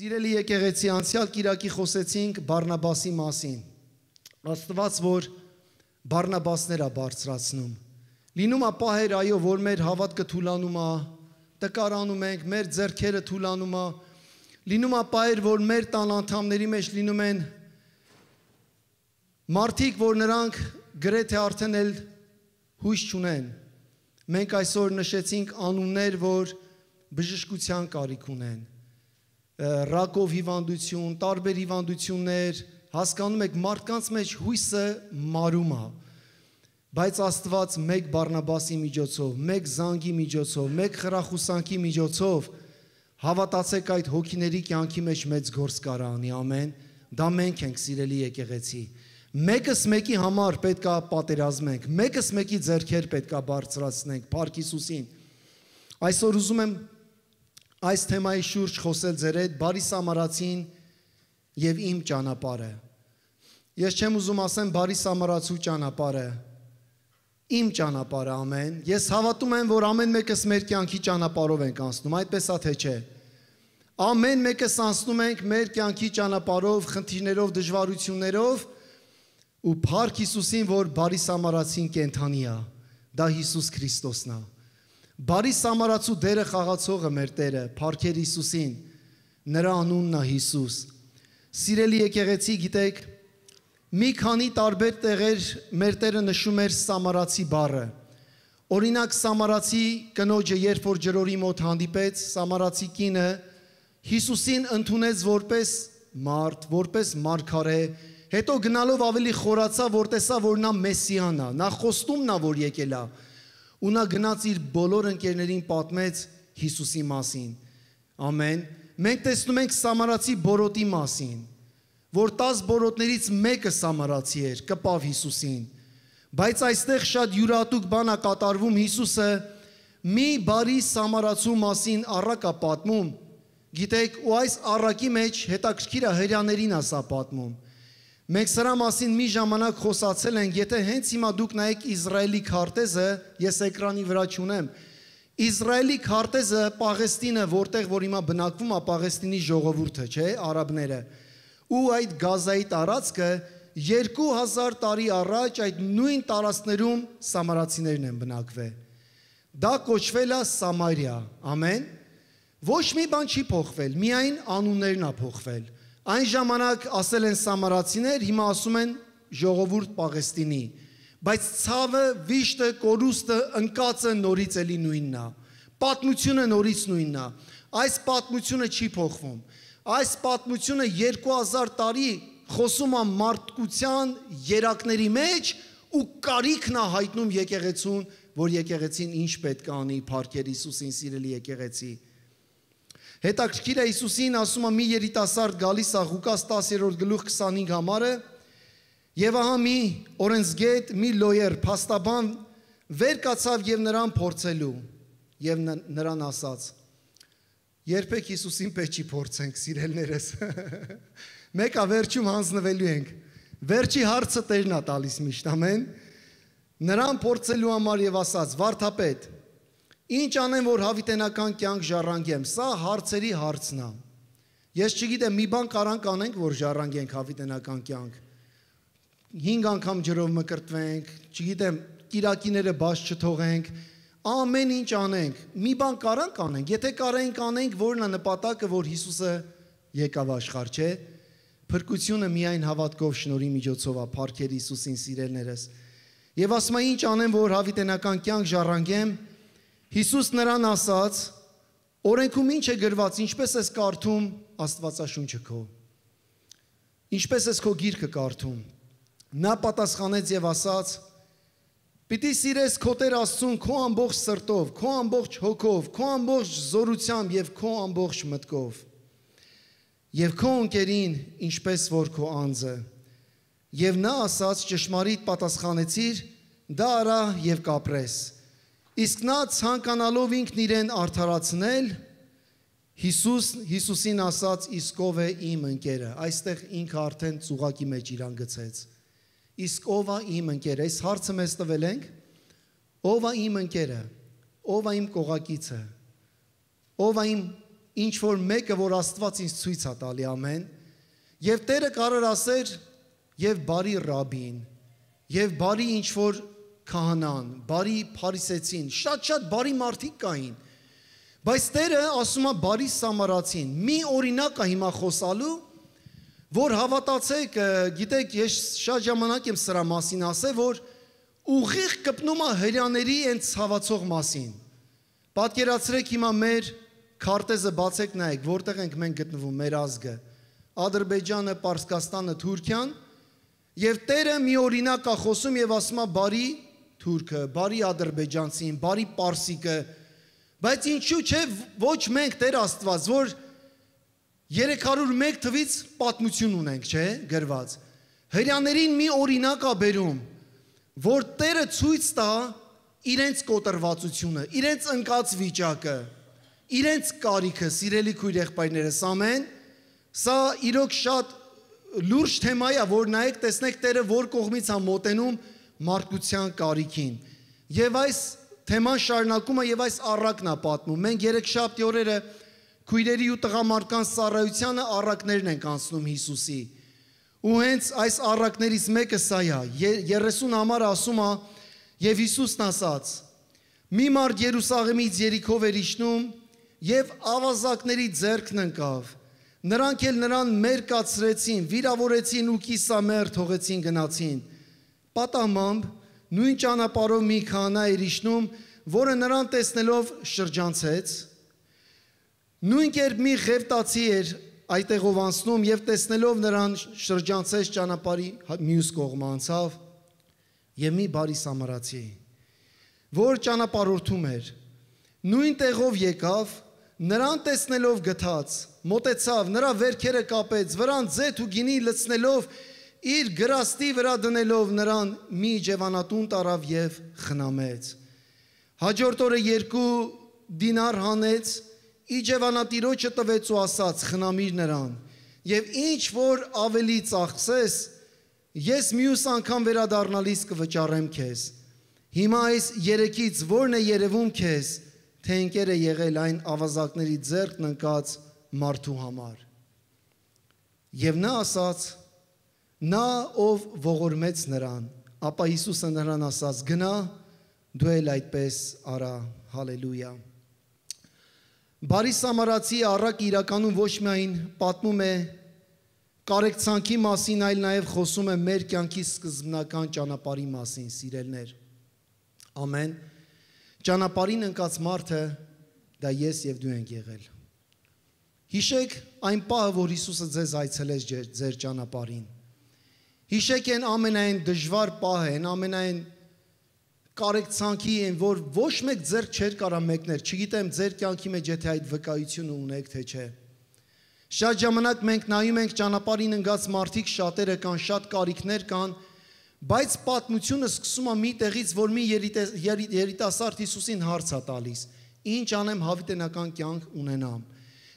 Սիրելի եկեղեցի, անցյալ կիրակի խոսեցինք Բարնաբասի մասին։ Աստված, որ Բարնաբասներ է բարձրացնում։ Լինում է պահեր, այո, որ մեր հավատքը թուլանում է, տկարանում ենք, մեր ձեռքերը թուլանում է։ Լինում է պահեր, որ մեր տան անդամների մեջ լինում են մարդիկ, որ նրանք գրեթե արդեն էլ հույս չունեն։ Մենք այսօր նշեցինք անուններ, որ բժշկության կարիք ունեն։ Ռակով հիվանդություն, տարբեր հիվանդություններ, հասկանում եք, մարդկանց մեջ հույսը մարում է։ Բայց Աստված մեկ Բարնաբասի միջոցով, մեկ զանգի միջոցով, մեկ խրախուսանքի միջոցով հավատացեք այդ հոգիների կյանքի մեջ մեծ գործ կարա անի, ամեն։ Դա մենք ենք, սիրելի եկեղեցի։ Մեկս մեկի համար պետք է պատերազմենք, մեկս մեկի ձեռքեր պետք է բարձրացնենք, Փառք Հիսուսին։ Այսօր ուզում եմ այս թեմայի շուրջ խոսել ձեր հետ, բարի սամարացին եւ իմ ճանապարհը։ Ես չեմ ուզում ասեմ բարի սամարացու ճանապարհը, իմ ճանապարհը, ամեն։ Ես հավատում եմ, որ ամեն մեկս մեր կյանքի ճանապարհով ենք անցնում, այդպես է թե չէ։ Ամեն մեկս անցնում ենք մեր կյանքի ճանապարհով, խնդիրներով, դժվարություններով, ու Փառք Հիսուսին, որ բարի սամարացին կենթանի է, դա Հիսուս Քրիստոսն է։ Բարի սամարացու դերը խաղացողը մեր Տերը, Փառքեր Հիսուսին, նրա անունն է Հիսուս։ Սիրելի եկեղեցի, գիտեք, մի քանի տարբեր տեղեր մեր Տերը նշում էր սամարացի բառը։ Օրինակ սամարացի կնոջը, երբ որ ջրորի մոտ հանդիպեց, սամարացի կինը Հիսուսին ընդունեց որպես մարդ, որպես մարգարե, հետո գնալով ավելի խորացավ, որ տեսա, որ նա Մեսիան է, նա խոստումն է, որ եկել է, ու նա գնաց իր բոլոր ընկերներին պատմեց Հիսուսի մասին։ Ամեն։ Մենք տեսնում ենք սամարացի բորոտի մասին, որ 10 բորոտներից մեկը սամարացի էր, կպավ Հիսուսին։ Բայց այստեղ շատ յուրահատուկ բան է կատարվում, Հիսուսը մի բարի սամարացու մասին առակ է պատմում, գիտեք, ու այս առակի մեջ հետաքրքիր է հրյաներին է սա պատմում։ Մենք սրա մասին մի ժամանակ խոսացել ենք, եթե հենց հիմա դուք նայեք Իսրայելի քարտեզը, ես էկրանի վրա չունեմ, Իսրայելի քարտեզը Պաղեստինը, որտեղ որ հիմա բնակվում է Պաղեստինի ժողովուրդը, չէ, արաբները, ու այդ Գազայի տարածքը 2000 տարի առաջ այդ նույն տարածքներում սամարացիներն են բնակվել։ Դա կոչվել է Սամարիա, ամեն։ Ոչ մի բան չի փոխվել, միայն անուններն է փոխվել։ Այն ժամանակ ասել են սամարացիներ, հիմա ասում են ժողովուրդ Պաղեստինի, բայց ցավը, վիշտը, կորուստը, ընկածը նորից էլի նույնն է, պատմությունը նորից նույնն է, այս պատմությունը չի փոխվում, այս պատմությունը 2000 տարի խոսում է մարդկության երակների մեջ ու կարիքն է հայտնում եկեղեցուն, որ եկեղեցին ինչ պետք է անի, Փառքեր Հիսուսին, սիրելի եկեղեցի։ Հետաքրքիր է Հիսուսին ասում է մի երիտասարդ գալիս է Ղուկաս 10:25 համարը, եւ ահա մի օրենսգետ, մի լոյեր, փաստաբան վեր կացավ եւ նրան փորձելու, եւ նրան ասաց. երբեք Հիսուսին պես չի փորձենք, սիրելներս։ Մեկը վերջում հանձնվելու ենք։ Վերջի հարցը Տերն է տալիս միշտ, ամեն։ Նրան փորձելու համար եւ ասաց. վարդապետ, ինչ անեմ, որ հավիտենական կյանք ժառանգեմ, սա հարցերի հարցն է։ Ես չգիտեմ, մի բան կարանք անենք, որ ժառանգենք հավիտենական կյանք։ 5 անգամ ջրով մկրտվենք, չգիտեմ, կիրակիները բաց չթողենք, ամեն ինչ անենք։ Մի բան կարանք անենք, եթե կարենք անենք, որն է նպատակը, որ Հիսուսը եկավ աշխարհ, չէ։ Փրկությունը միայն հավատքով շնորհի միջոցով է, Փառքեր Հիսուսին, սիրելներս։ Եվ ասում է, ինչ անեմ, որ հավիտենական կյանք ժառանգեմ, Հիսուս նրան ասաց. օրենքում ինչ է գրված, ինչպես ես կարդում Աստվածաշունչը քո, ինչպես ես քո գիրքը կարդում։ Նա պատասխանեց եւ ասաց. պիտի սիրես քո Տեր Աստծուն քո ամբողջ սրտով, քո ամբողջ հոգով, քո ամբողջ զորությամբ եւ քո ամբողջ մտքով, եւ քո ընկերին ինչպես որ քո անձը։ Եվ նա ասաց. ճշմարիտ պատասխանեցիր, դա արա եւ կապրես։ Իսկ նա ցանկանալով ինքն իրեն արդարացնել, Հիսուսին ասաց. իսկ ով է իմ ընկերը։ Այստեղ ինքը արդեն ծուղակի մեջ իրան գցեց։ Իսկ ով է իմ ընկերը։ Այս հարցը մեզ տվել ենք. ով է իմ ընկերը, ով է իմ կողակիցը, ով է իմ ինչ որ մեկը, որ Աստված ինձ ցույց է տալի, ամեն։ Եվ Տերը կարող ասեր, եւ բարի ռաբին, եւ բարի ինչ որ քահանան, բարի փարիսեցին, շատ բարի մարդիկ կային։ Բայց Տերը ասում է բարի սամարացին։ Մի օրինակ է հիմա խոսալու, որ հավատացեք, գիտեք, ես շատ ժամանակ եմ սրա մասին ասել, որ ուղիղ կպնում է հրյաների այն ցավացող մասին։ Պատկերացրեք հիմա մեր քարտեզը բացեք նայեք, որտեղ ենք մենք գտնվում, մեր ազգը։ Ադրբեջանը, Պարսկաստանը, Թուրքիան, եւ Տերը մի օրինակ է խոսում եւ ասում է բարի թուրքը, բարի ադրբեջանցին, բարի պարսիկը, բայց ինչու՞ չէ ոչ մենք Տեր Աստված, որ 301 թվից պատմություն ունենք, չէ, գրված։ Հրյաներին մի օրինակ է բերում, որ Տերը ցույց տա իրենց կոտրվածությունը, իրենց ընկած վիճակը, իրենց կարիքը, սիրելի քույր եղբայրներս, ամեն։ Սա իրոք շատ լուրջ թեմա է, որ նայեք, տեսնեք Տերը որ կողմից է մոտենում մարդկության կարիքին։ Եվ այս թեման շարունակումը եւ այս առակն է պատմում։ Մենք երեքշաբթի օրերը քույրերի ու տղամարդկանց ծառայությանը առակներն ենք անցնում Հիսուսի։ Ու հենց այս առակներից մեկը սա է։ 30 համար ասում է, եւ Հիսուսն ասաց. մի մարդ Երուսաղեմից Երիքով էր իջնում եւ ավազակների ձեռքն ընկավ։ Նրանք էլ նրան մերկացրեցին, վիրավորեցին ու կիսամեռ թողեցին գնացին։ Պատահմամբ նույն ճանապարհով մի քահանա էր իջնում, որը նրան տեսնելով շրջանցեց։ Նույն կերպ մի ղևտացի էր այդտեղով անցնում եւ տեսնելով նրան շրջանցեց, ճանապարհի մյուս կողմը անցավ եւ մի բարի սամարացի, որ ճանապարհորդում էր, նույն տեղով եկավ, նրան տեսնելով գթած, մոտեցավ, նրա վերքերը կապեց, վրան ձեթ ու գինի լցնելով, իր գրաստի վրա դնելով նրան մի ջևանատուն տարավ եւ խնամեց։ Հաջորդ օրը 2 դինար հանեց, իջևանատիրոջը տվեց ու ասաց. խնամիր նրան, եւ ինչ որ ավելի ծախսես, ես մյուս անգամ վերադառնալիս կվճարեմ քեզ։ Հիմա այս 3-ից որն է երևում քեզ, թե ընկեր է եղել այն ավազակների ձեռքն ընկած մարդու համար։ Եվ նա ասաց, նա ով ողորմեց նրան, ապա Հիսուսը նրան ասաց. գնա, դու էլ այդպես արա, հալելույա։ Բարի սամարացի առակը իրականում ոչ միայն պատմում է կարեկցանքի մասին, այլ նաև խոսում է մեր կյանքի սկզբնական ճանապարհի մասին, սիրելներ։ Ամեն։ Ճանապարհին ընկած մարդը դա ես եւ դու ենք եղել։ Հիշեք այն պահը, որ Հիսուսը ձեզ այցելեց ձեր ճանապարհին։ Հիշեք այն ամենայն դժվար պահը, այն ամենայն կարեկցանքի են, որ ոչ մեկ ձեռք չէր կարա մեկներ, չգիտեմ ձեր կյանքի մեջ եթե այդ վկայությունը ունեք, թե չէ։ Շատ ժամանակ մենք նայում ենք ճանապարհին ընկած մարդիկ շատերը կան, շատ կարիքներ կան, բայց պատմությունը սկսում է մի տեղից, որ մի երիտասարդ Հիսուսին հարց է տալիս. ինչ անեմ հավիտենական կյանք ունենամ։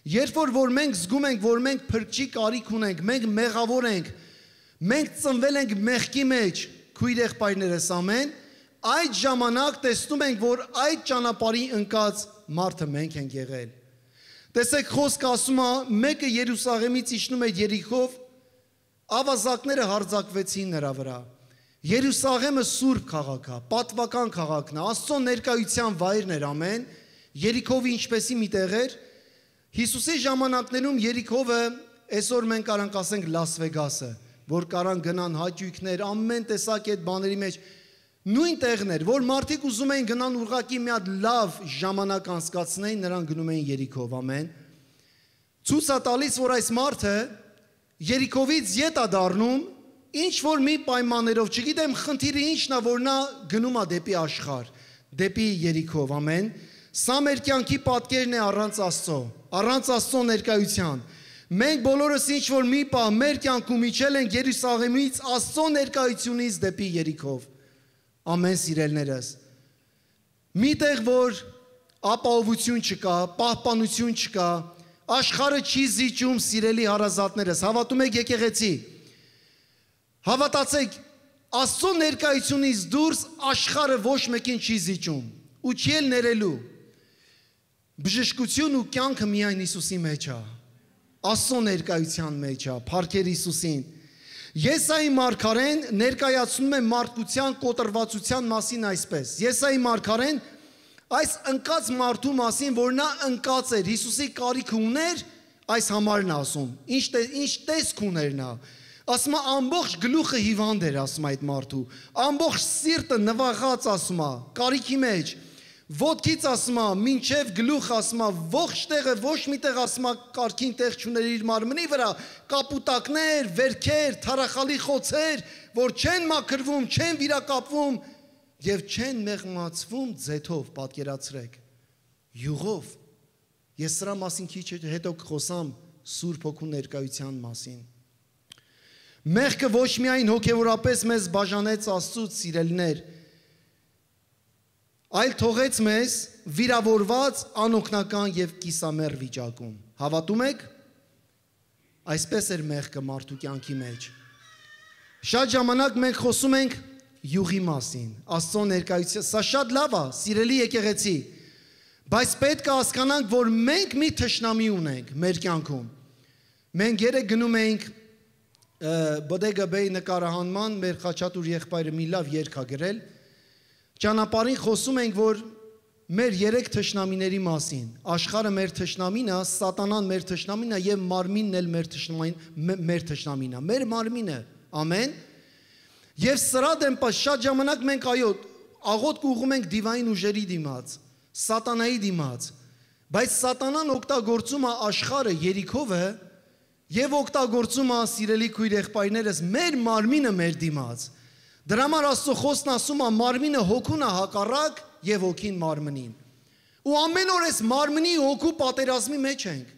Երբ որ մենք զգում ենք, որ մենք փրկչի կարիք ունենք, մենք մեղավոր ենք, մենք ծնվել ենք մեղքի մեջ, քույր եղբայրներս, ամեն, այդ ժամանակ տեսնում ենք, որ այդ ճանապարհի ընկած մարդը մենք ենք եղել։ Տեսեք, խոսքը ասում է, մեկը Երուսաղեմից իջնում էր Երիքով, ավազակները հարձակվեցին նրա վրա։ Երուսաղեմը սուրբ քաղաք է, պատվական քաղաքն է, Աստծո ներկայության վայրն էր, ամեն։ Երիքովը ինչպեսի մի տեղ էր։ Հիսուսի ժամանակներում Երիքովը, այսօր մենք կարանք ասենք Լաս Վեգասը, որ կարան գնան հաճույքներ, ամեն տեսակ այդ բաների մեջ, նույն տեղն էր, որ մարդիկ ուզում էին գնան ուղղակի մի հատ լավ ժամանակ անցկացնեին, նրանք գնում էին Երիքով, ամեն։ Ցույց է տալիս, որ այս մարդը Երիքովից ետ է դառնում, ինչ որ մի պայմաններով, չգիտեմ խնդիրը ինչն է, որ նա գնում է դեպի աշխարհ, դեպի Երիքով, ամեն։ Սա մեր կյանքի պատկերն է առանց Աստծո, առանց Աստծո ներկայության։ Մենք բոլորս ինչ որ մի պահ մեր կյանքում իջել ենք Երուսաղեմից Աստծո ներկայությունից դեպի Երիքով։ Ամեն սիրելներս։ Միտեղ որ ապահովություն չկա, պահպանություն չկա, աշխարհը չի զիջում, սիրելի հարազատներս, հավատում եք եկեղեցի։ Հավատացեք, Աստծո ներկայությունից դուրս աշխարհը ոչ մեկին չի զիջում ու չի էլ ներելու։ Բժշկություն ու կյանքը միայն Հիսուսի մեջ է։ Աստծո ներկայության մեջ է, փառքեր Հիսուսին։ Եսայի մարգարեն ներկայացնում է մարդկության կոտրվածության մասին այսպես։ Եսայի մարգարեն այս ընկած մարդու մասին, որ նա ընկած էր, Հիսուսի կարիքը ուներ, այս համարն ասում։ Ինչ տեսք ուներ նա։ Ասում է ամբողջ գլուխը հիվանդ էր, ասում այդ մարդու։ Ամբողջ սիրտը նվաղած, ասում է, կարիքի մեջ։ Ոտքից ասում է, մինչև գլուխ ասում է, ողջ տեղը ոչ մի տեղ ասում է կարքին տեղ չուներ իր մարմնի վրա, կապուտակներ, վերքեր, թարախալի խոցեր, որ չեն մաքրվում, չեն վիրակապվում եւ չեն մեղմացվում ձեթով, պատկերացրեք, յուղով։ Ես սրա մասին քիչ հետո կխոսամ Սուրբ Հոգու ներկայության մասին։ Մեղքը ոչ միայն հոգեորապես մեզ բաժանեց Աստծուց, սիրելիներ, այլ թողեց մեզ վիրավորված, անօգնական եւ կիսամեռ վիճակում։ Հավատում եք։ Այսպես էր մեղքը մարդու կյանքի մեջ։ Շատ ժամանակ մենք խոսում ենք յուղի մասին, Աստծո ներկայության, սա շատ լավ է, սիրելի եկեղեցի, բայց պետք է հասկանանք, որ մենք մի թշնամի ունենք մեր կյանքում։ Մենք երեք գնում էինք Բոդեգա Բեյ նկարահանման, մեր Խաչատուր եղբայրը մի լավ երգ ա գրել։ Ճանապարհին խոսում ենք, որ մեր երեք թշնամիների մասին։ Աշխարհը մեր թշնամին է, Սատանան մեր թշնամին է եւ մարմինն էլ մեր թշնամին է, մեր մարմինը։ Ամեն։ Եվ սրա դեմ շատ ժամանակ մենք աղոթք ուղղում ենք դիվային ուժերի դիմաց, Սատանայի դիմաց։ Բայց Սատանան օգտագործում է աշխարհը, երիքովը եւ օգտագործում է, սիրելի քույր եղբայրներս, մեր մարմինը մեր դիմաց։ Դրա համար Աստծո խոսքն ասում է մարմինը հոգուն է հակառակ եւ հոգին մարմնին։ Ու ամեն օր այս մարմնի հոգու պատերազմի մեջ ենք։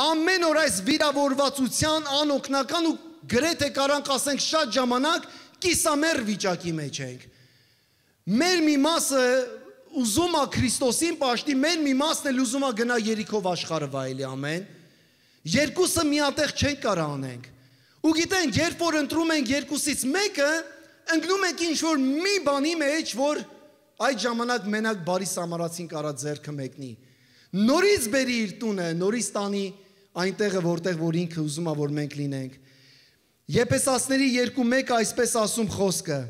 Ամեն օր այս վիրավորվածության անօգնական ու գրեթե կարանք ասենք շատ ժամանակ կիսամեռ վիճակի մեջ ենք։ Մեր մի մասը ուզում է Քրիստոսին պաշտի, մեր մի մասն էլ ուզում է գնա երիքով աշխարհը վայելի, ամեն։ Երկուսը միատեղ չենք կարող անենք։ Ու գիտենք, երբ որ ընտրում ենք երկուսից մեկը, ընկնում ենք ինչ-որ մի բանի մեջ, որ այդ ժամանակ մենակ բարի սամարացին կարա ձեռքը մեկնի։ Նորից բերի իր տունը, նորից տանի այնտեղը, որտեղ որ ինքը ուզում է, որ մենք լինենք։ Եփեսացների 2:1 այսպես ասում խոսքը.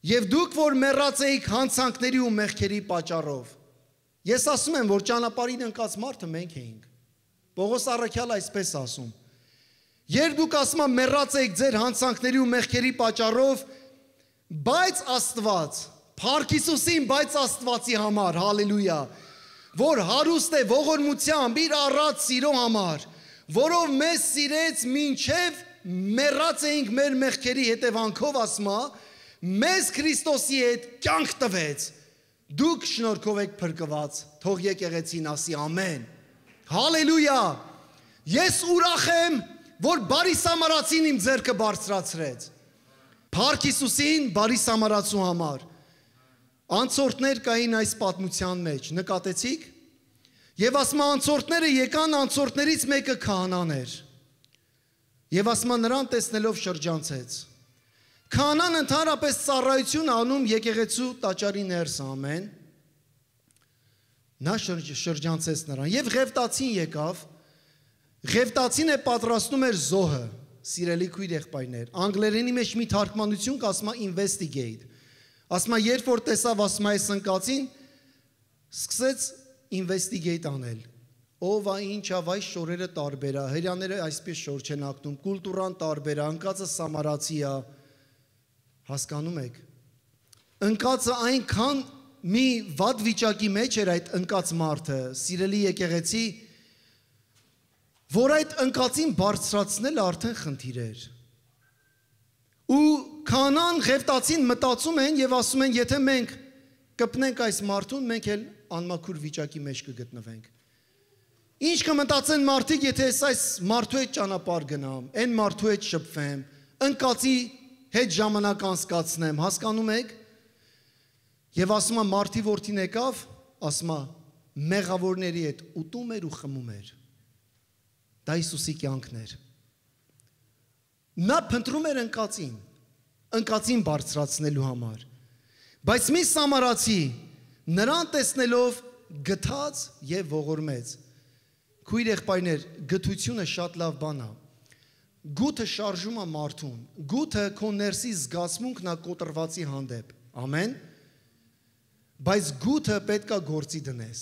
Եվ դուք, որ մեռած էիք հանցանքների ու մեղքերի պատճառով։ Ես ասում եմ, որ ճանապարհին ընկած մարդը մենք էինք։ Պողոս առաքյալը այսպես ասում. Երբ դուք ասում եք մեռած եք ձեր հանցանքների ու մեղքերի պատճառով, բայց Աստված, Փառք Հիսուսին, բայց Աստվածի համար, հալելույա, որ հարուստ է ողորմությամբ իր առած սիրո համար, որով մեզ սիրեց մինչև մեռած էինք մեր մեղքերի հետևանքով, ասма, մեզ Քրիստոսի հետ կյանք տվեց։ Դուք շնորհքով եք փրկված, թող եկեղեցին ասի ամեն։ Հալելույա։ Ես ուրախ եմ, որ բարի սամարացին իմ ձեռքը բարձրացրեց։ Փառք Հիսուսին բարի սամարացու համար։ Անցորդներ կային այս պատմության մեջ, նկատեցիք։ Եվ ասма անցորդները եկան, անցորդներից մեկը քահանան էր։ Եվ ասма նրան տեսնելով շրջանցեց։ Քահանան ընդհանրապես ծառայություն անում եկեղեցու տաճարի ներս, ամեն։ Նա շրջանցեց նրան եւ Ղևտացին եկավ։ Ղևտացին է պատրաստում էր զոհը, սիրելի քույր եղբայրներ։ Անգլերենի մեջ մի թարգմանություն կա, ասում է investigate։ Ասում է երբ որ տեսավ, ասում է այս ընկածին, սկսեց investigate անել։ Ով է, ինչ է, վայ շորերը տարբեր է, հрьяաները այսպես շոր չեն ակտում, կուլտուրան տարբեր է, ընկածը սամարացի է։ Հասկանում եք։ Ընկածը այնքան մի վատ վիճակի մեջ էր այդ ընկած մարդը, սիրելի եկեղեցի, որ այդ ընկածին բարձրացնել արդեն խնդիր էր։ Ու քահանան Ղևտացին մտածում են եւ ասում են, եթե մենք կպնենք այս մարդուն, մենք էլ անմաքուր վիճակի մեջ կգտնվենք։ Ինչ կմտածեն մարդիկ, եթե այս մարդու հետ ճանապարհ գնամ, այն մարդու հետ շփվեմ, ընկածի հետ ժամանակ անցկացնեմ, հասկանում եք։ Եվ ասում է մարդի որդին եկավ, ասում է մեղավորների հետ ուտում էր ու խմում էր։ Դա Հիսուսի կյանքն էր։ Նա փնտրում էր ընկածին բարձրացնելու համար։ Բայց մի սամարացի նրան տեսնելով գթած եւ ողորմեց։ Քույր եղբայրներ, գթությունը շատ լավ բան է։ Գութը շարժում է մարդուն։ Գութը քո ներսի զգացմունքն է կոտրվածի հանդեպ։ Ամեն։ Բայց գութը պետքա գործի դնես։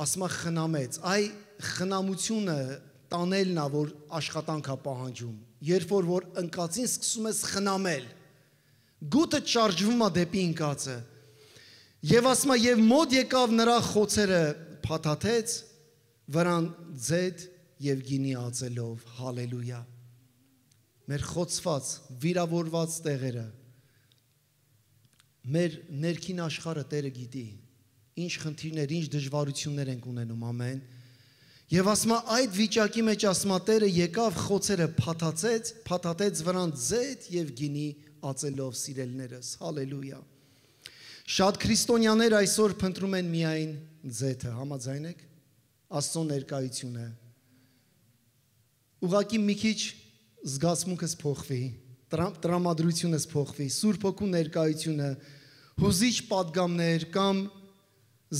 Ասма խնամեց, այ խնամությունը տանելն է, որ աշխատանք է պահանջում։ Երբ որ ընկածին սկսում ես խնամել, գութը շարժվում է դեպի ընկածը։ Եվ ասма եւ մոտ եկավ նրա խոցերը փաթաթեց, վրան ձետ եւ գինի ածելով, հալելույա։ Մեր խոցված, վիրավորված տեղերը, մեր ներքին աշխարհը Տերը գիտի, ինչ խնդիրներ, ինչ դժվարություններ ենք ունենում, ամեն։ Եվ ասма այդ վիճակի մեջ ասма Տերը եկավ խոցերը փաթաթեց վրան ձետ եւ գինի ածելով, սիրելիներս, հալելույա։ Շատ քրիստոնյաներ այսօր փնտրում են միայն ձեթը, համաձայն եք, Աստծո ներկայությունը։ Ուղղակի մի քիչ զգացմունքս փոխվի, տրամադրությունս փոխվի, Սուրբ Հոգու ներկայությունը, հուզիչ պատգամներ կամ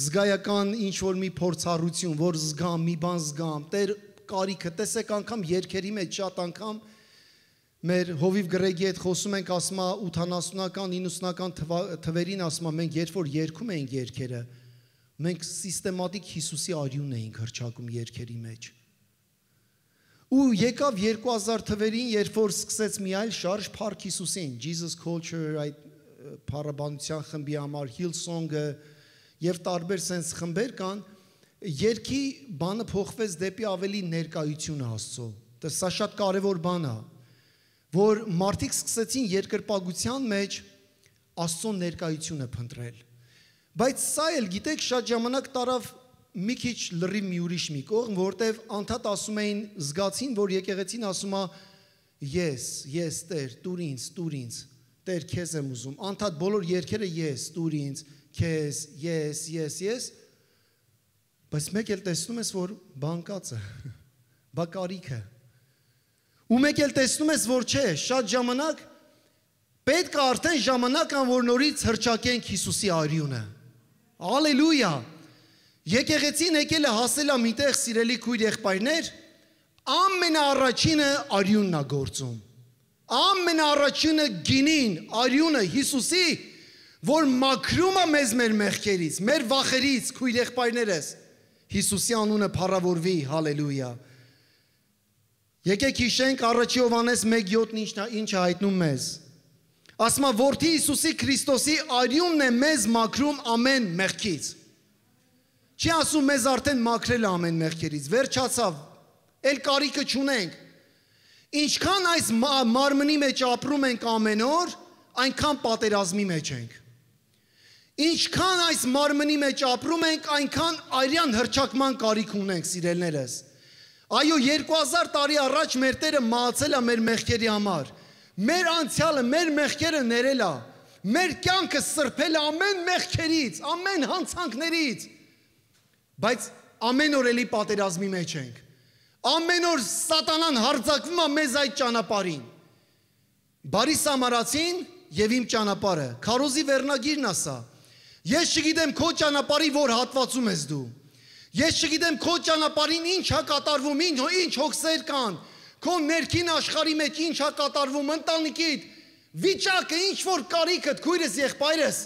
զգայական ինչ-որ մի փորձառություն, որ զգամ, մի բան զգամ, Տեր կարիքը, տեսեք անգամ երգերի մեջ շատ անգամ մեր Հովիվ Գրեգի հետ խոսում ենք, ասма 80-ական, 90-ական թվերին ասма մենք երբ որ երգում էինք երգերը, մենք սիստեմատիկ Հիսուսի արյունն էինք հռչակում երգերի մեջ։ Ու եկավ 2000 թվերին, երբ որ սկսեց մի այլ շարժ Փառք Հիսուսին, Jesus Culture, այդ փառաբանության խմբի համար Hillsong-ը եւ տարբեր sense խմբեր կան, երգի բանը փոխվեց դեպի ավելի ներկայություն Աստծո։ Դա շատ կարևոր բան է, որ մարդիկ սկսեցին երկրպագության մեջ Աստծո ներկայությունը փնտրել։ Բայց սա էլ գիտեք շատ ժամանակ տարավ մի քիչ լրիվ մի ուրիշ մի կողմ, որտեվ անդադ ասում էին, զգացին, որ եկեղեցին ասում է ես Տեր, տուր ինձ, Տեր քեզ եմ ուզում, անդադ բոլոր երգերը ես, տուր ինձ, քեզ, ես, բայց մեկ էլ տեսնում ես, որ բանկած է, բա կարիքը, ու մեկ էլ տեսնում ես, որ չէ, շատ ժամանակ պետք է արդեն ժամանակ ան, որ նորից հռչակենք Հիսուսի արյունը, ալելույա, եկեղեցին եկել է հասել է միտեղ սիրելի քույր եղբայրներ, ամենաառաջինը արյունն է գործում, ամենաառաջինը գինին, արյունը Հիսուսի, որ մաքրում է մեզ մեր մեղքերից, մեր վախերից, քույր եղբայրներս, Հիսուսի անունը փառավորվի, հալելույա։ Եկեք հիշենք առաջի Հովհաննես 1:7 ինչ հայտնում մեզ։ Ասма որդի Հիսուսի Քրիստոսի արյունն է մեզ մաքրում ամեն մեղքից։ Չի ասում մեզ արդեն մաքրել ամեն մեղքերից, վերջացավ, էլ կարիքը չունենք։ Ինչքան այս մարմնի մեջ ապրում ենք ամեն օր, այնքան պատերազմի մեջ ենք։ Ինչքան այս մարմնի մեջ ապրում ենք, այնքան արյան հռչակման կարիք ունենք, սիրելիներս։ Այո, 2000 տարի առաջ մեր Տերը մահացել է մեր մեղքերի համար։ Մեր անցյալը, մեր մեղքերը ներել է։ Մեր կյանքը սրբել է ամեն մեղքերից, ամեն հանցանքներից։ Բայց ամեն օր էլի պատերազմի մեջ ենք։ Ամեն օր սատանան հարձակվում է մեզ այդ ճանապարհին։ Բարի Սամարացին եւ իմ ճանապարհը։ Քարոզի վերնագիրն է սա։ Ես չգիտեմ քո ճանապարհի որ հատվածում ես դու։ Ես չգիտեմ քո ճանապարհին ինչ է կատարվում, ինչ հոգսեր կան։ Քո ներքին աշխարհի մեջ ինչ է կատարվում, ընտանիքիդ, վիճակը, ինչ որ կարիքդ, քույրս, եղբայրս։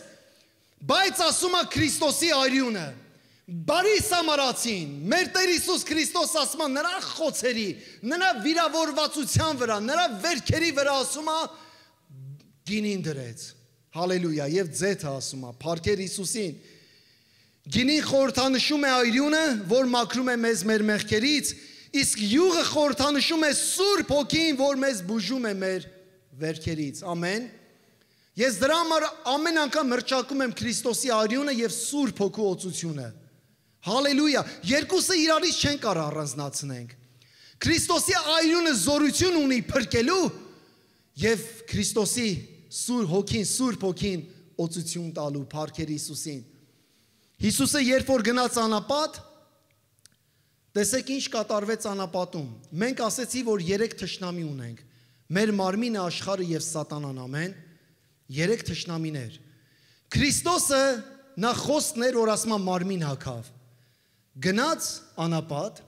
Բայց ասում է Քրիստոսի արյունը։ Բարի Սամարացին, մեր Տեր Հիսուս Քրիստոս ասում է նրա խոցերի, նրա վիրավորվածության վրա, նրա վերքերի վրա ասում է գինին դրեց։ Հալելույա, եւ ձեթը ասում է, փառքեր Հիսուսին։ Գինին խորհրդանշում է արյունը, որ մաքրում է մեզ մեր մեղքերից, իսկ յուղը խորհրդանշում է Սուրբ Հոգին, որ մեզ բուժում է մեր վերքերից։ Ամեն։ Ես դրա համար ամեն անգամ հռչակում եմ Քրիստոսի արյունը եւ Սուրբ Հոգու օծությունը։ Հալելույա, երկուսը իրարից չեն կարող առանձնացնենք։ Քրիստոսի արյունը զորություն ունի փրկելու եւ Քրիստոսի Սուրբ Հոգին օծություն տալու, փառքեր Հիսուսին։ Հիսուսը երբ որ գնաց անապատ, տեսեք ինչ կատարվեց անապատում։ Մենք ասեցի, որ 3 թշնամի ունենք։ Մեր մարմինը, աշխարհը եւ սատանան, ամեն։ 3 թշնամիներ։ Քրիստոսը նա խոսքներ, որ ասում մարմին հագավ։ Գնաց անապատ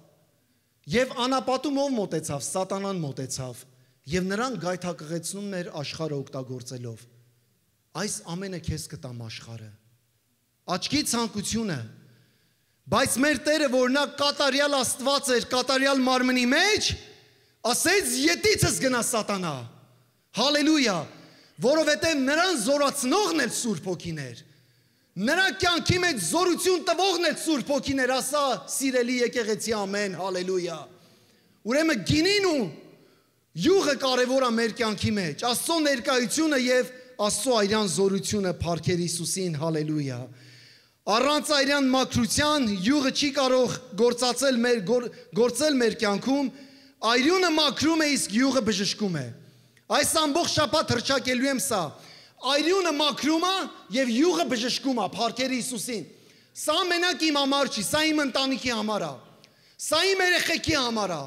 եւ անապատում ով մոտեցավ, սատանան մոտեցավ եւ նրան գայթակղեցնում էր աշխարհը օգտագործելով։ Այս ամենը քեզ կտամ աշխարհը։ Աչքի ցանկությունը, բայց մեր Տերը, որ նա կատարյալ Աստված էր, կատարյալ մարմնի մեջ, ասեց ետիցս գնա սատանա։ Հալելույա, որովհետեւ նրան զորացնողն էլ Սուրբ Հոգին էր։ Նրա կյանքի մեջ զորություն տվողն էլ Սուրբ Հոգին էր, ասա սիրելի եկեղեցի, ամեն, հալելույա։ Ուրեմն գինին ու յուղը կարևոր է մեր կյանքի մեջ, Աստծո ներկայությունը եւ Աստծո այրան զորությունը փառքեր Հիսուսին, հալելույա։ Առանց այրան մաքրության յուղը չի կարող գործել մեր կյանքում, այրյունը մաքրում է, իսկ յուղը բժշկում է։ Այս ամբողջ շաբաթ հռչակելու եմ սա։ Այրյունը մաքրում է եւ յուղը բժշկում է, փառքեր Հիսուսին։ Սա մենակ իմ համար չի, սա իմ ընտանիքի համար է։ Սա իմ երեխեքի համար է։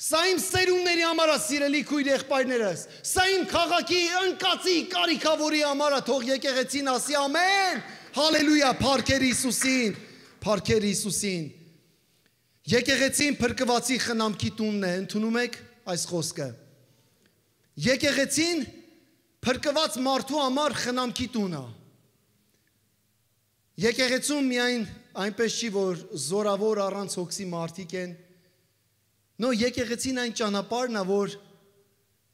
Սա իմ սերունդների համար է, սիրելի քույր եղբայրներս։ Սա իմ քաղաքի ընկածի կարիքավորի համար է, թող եկեղեցին ասի ամեն։ Հալելույա, փառքեր Հիսուսին, փառքեր Հիսուսին։ Եկեղեցին փրկվածի խնամքի տունն է, ընդունում եք այս խոսքը։ Եկեղեցին փրկված մարդու համար խնամքի տուն է։ Եկեղեցում միայն այնպես չի, որ զորավոր առանց հոգսի մարդիկ են։ Նո, եկեղեցին այն ճանապարհն է, որ